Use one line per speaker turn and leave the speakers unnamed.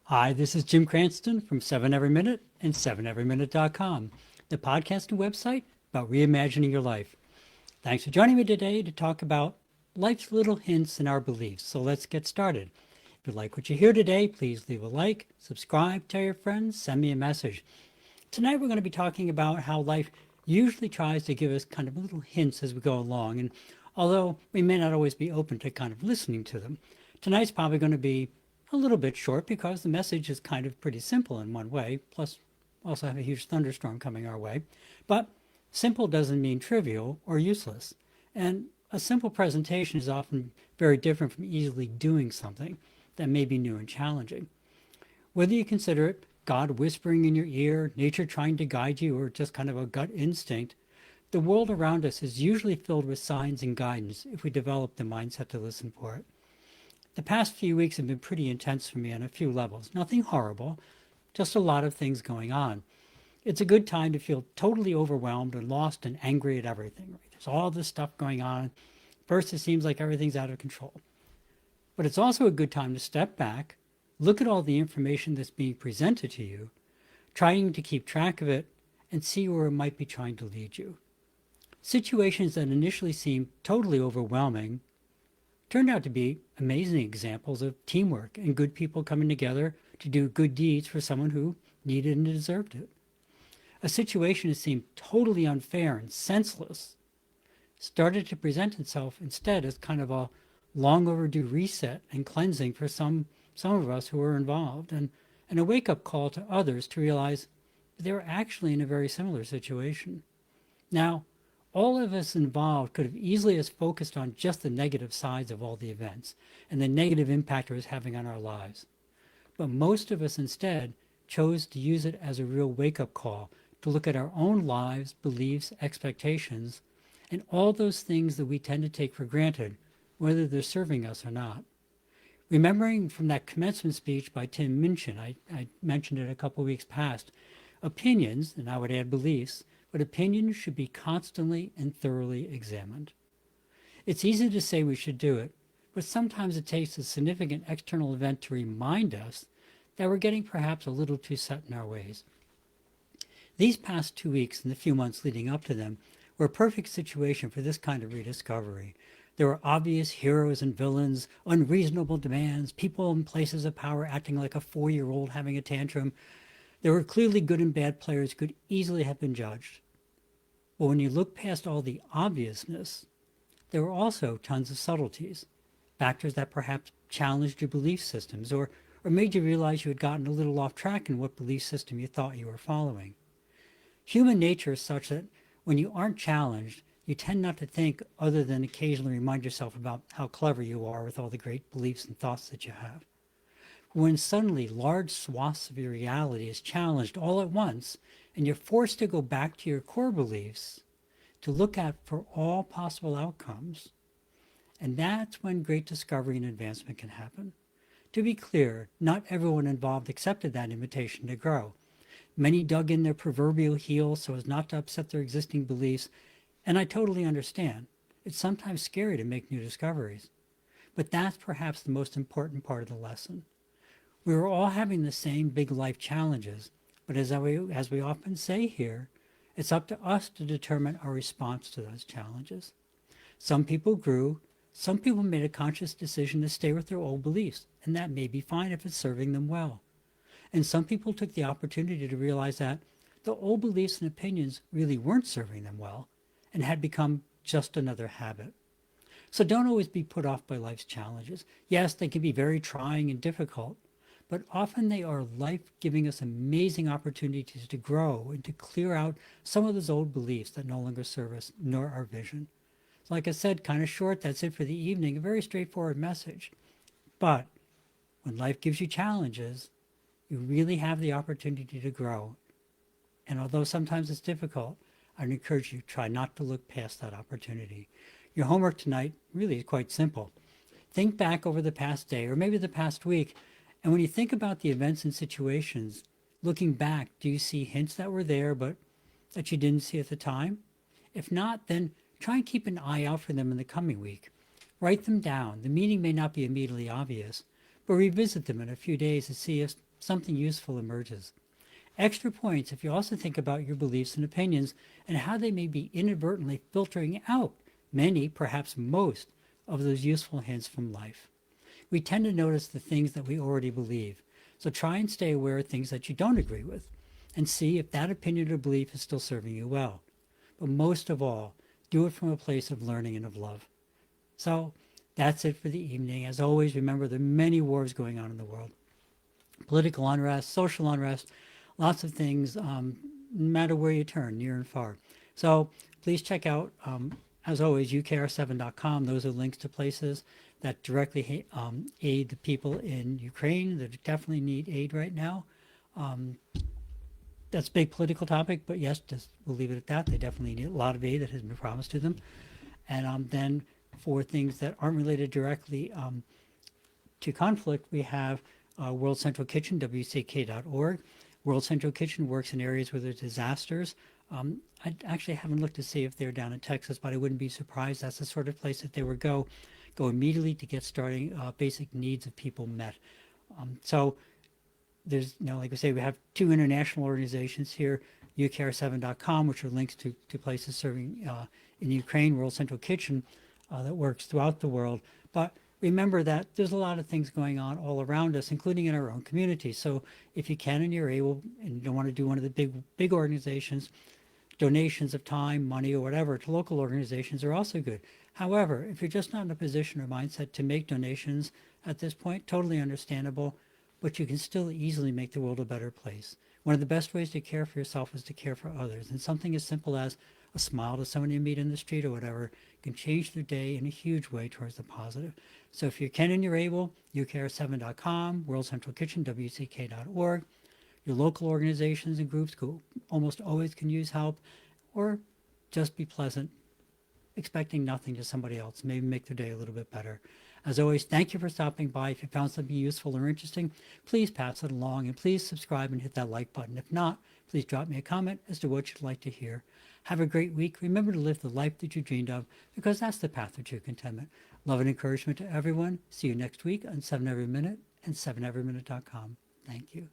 Hi, this is Jim Cranston from 7 Every Minute and 7everyminute.com, the podcast and website about reimagining your life. Thanks for joining me today to talk about life's little hints and our beliefs. So let's get started. If you like what you hear today, please leave a like, subscribe, tell your friends, send me a message. Tonight we're going to be talking about how life usually tries to give us kind of little hints as we go along. And although we may not always be open to kind of listening to them, tonight's probably going to be a little bit short because the message is kind of pretty simple in one way. Plus, we also have a huge thunderstorm coming our way. But simple doesn't mean trivial or useless. And a simple presentation is often very different from easily doing something that may be new and challenging. Whether you consider it God whispering in your ear, nature trying to guide you, or just kind of a gut instinct, the world around us is usually filled with signs and guidance if we develop the mindset to listen for it. The past few weeks have been pretty intense for me on a few levels. Nothing horrible, just a lot of things going on. It's a good time to feel totally overwhelmed and lost and angry at everything. Right? There's all this stuff going on. First, it seems like everything's out of control. But it's also a good time to step back, look at all the information that's being presented to you, trying to keep track of it, and see where it might be trying to lead you. Situations that initially seemed totally overwhelming turned out to be amazing examples of teamwork and good people coming together to do good deeds for someone who needed and deserved it. A situation that seemed totally unfair and senseless started to present itself instead as kind of a long overdue reset and cleansing for some of us who were involved, and a wake-up call to others to realize they were actually in a very similar situation. Now, all of us involved could have easily as focused on just the negative sides of all the events and the negative impact it was having on our lives. But most of us instead chose to use it as a real wake-up call to look at our own lives, beliefs, expectations, and all those things that we tend to take for granted, whether they're serving us or not. Remembering from that commencement speech by Tim Minchin, I mentioned it a couple of weeks past, opinions, and I would add beliefs, but opinions should be constantly and thoroughly examined. It's easy to say we should do it, but sometimes it takes a significant external event to remind us that we're getting perhaps a little too set in our ways. These past 2 weeks and the few months leading up to them were a perfect situation for this kind of rediscovery. There were obvious heroes and villains, unreasonable demands, people in places of power acting like a 4-year-old having a tantrum. There were clearly good and bad players who could easily have been judged. But when you look past all the obviousness, there were also tons of subtleties, factors that perhaps challenged your belief systems or made you realize you had gotten a little off track in what belief system you thought you were following. Human nature is such that when you aren't challenged, you tend not to think other than occasionally remind yourself about how clever you are with all the great beliefs and thoughts that you have. When suddenly large swaths of your reality is challenged all at once, and you're forced to go back to your core beliefs to look at for all possible outcomes, and that's when great discovery and advancement can happen. To be clear, not everyone involved accepted that invitation to grow. Many dug in their proverbial heels so as not to upset their existing beliefs, and I totally understand. It's sometimes scary to make new discoveries. But that's perhaps the most important part of the lesson. We are all having the same big life challenges, but as we often say here, it's up to us to determine our response to those challenges. Some people grew, some people made a conscious decision to stay with their old beliefs, and that may be fine if it's serving them well. And some people took the opportunity to realize that the old beliefs and opinions really weren't serving them well and had become just another habit. So don't always be put off by life's challenges. Yes, they can be very trying and difficult, but often they are life giving us amazing opportunities to grow and to clear out some of those old beliefs that no longer serve us nor our vision. So like I said, kind of short, that's it for the evening, a very straightforward message. But when life gives you challenges, you really have the opportunity to grow. And although sometimes it's difficult, I'd encourage you to try not to look past that opportunity. Your homework tonight really is quite simple. Think back over the past day or maybe the past week, and when you think about the events and situations, looking back, do you see hints that were there but that you didn't see at the time? If not, then try and keep an eye out for them in the coming week. Write them down. The meaning may not be immediately obvious, but revisit them in a few days to see if something useful emerges. Extra points if you also think about your beliefs and opinions and how they may be inadvertently filtering out many, perhaps most, of those useful hints from life. We tend to notice the things that we already believe, so try and stay aware of things that you don't agree with and see if that opinion or belief is still serving you well. But most of all, do it from a place of learning and of love. So that's it for the evening. As always, remember there are many wars going on in the world. Political unrest, social unrest, lots of things, no matter where you turn, near and far. So please check out, as always, ukr7.com. Those are links to places that directly aid the people in Ukraine that definitely need aid right now. That's a big political topic, but yes, just we'll leave it at that. They definitely need a lot of aid that has been promised to them. And then for things that aren't related directly to conflict, we have World Central Kitchen, WCK.org. World Central Kitchen works in areas where there's disasters. I actually haven't looked to see if they're down in Texas, but I wouldn't be surprised. That's the sort of place that they would go immediately to get starting basic needs of people met. So there's, like I say, we have two international organizations here, ukr7.com, which are links to places serving in Ukraine, World Central Kitchen, that works throughout the world. But remember that there's a lot of things going on all around us, including in our own community. So if you can and you're able, and you don't want to do one of the big organizations, donations of time, money, or whatever to local organizations are also good. However, if you're just not in a position or mindset to make donations at this point, totally understandable, but you can still easily make the world a better place. One of the best ways to care for yourself is to care for others. And something as simple as a smile to someone you meet in the street or whatever can change their day in a huge way towards the positive. So if you can and you're able, ukr7.com, World Central Kitchen, WCK.org. Your local organizations and groups almost always can use help, or just be pleasant, expecting nothing to somebody else, maybe make their day a little bit better. As always, thank you for stopping by. If you found something useful or interesting, please pass it along, and please subscribe and hit that like button. If not, please drop me a comment as to what you'd like to hear. Have a great week. Remember to live the life that you dreamed of, because that's the path to true contentment. Love and encouragement to everyone. See you next week on 7 Every Minute and 7everyminute.com. Thank you.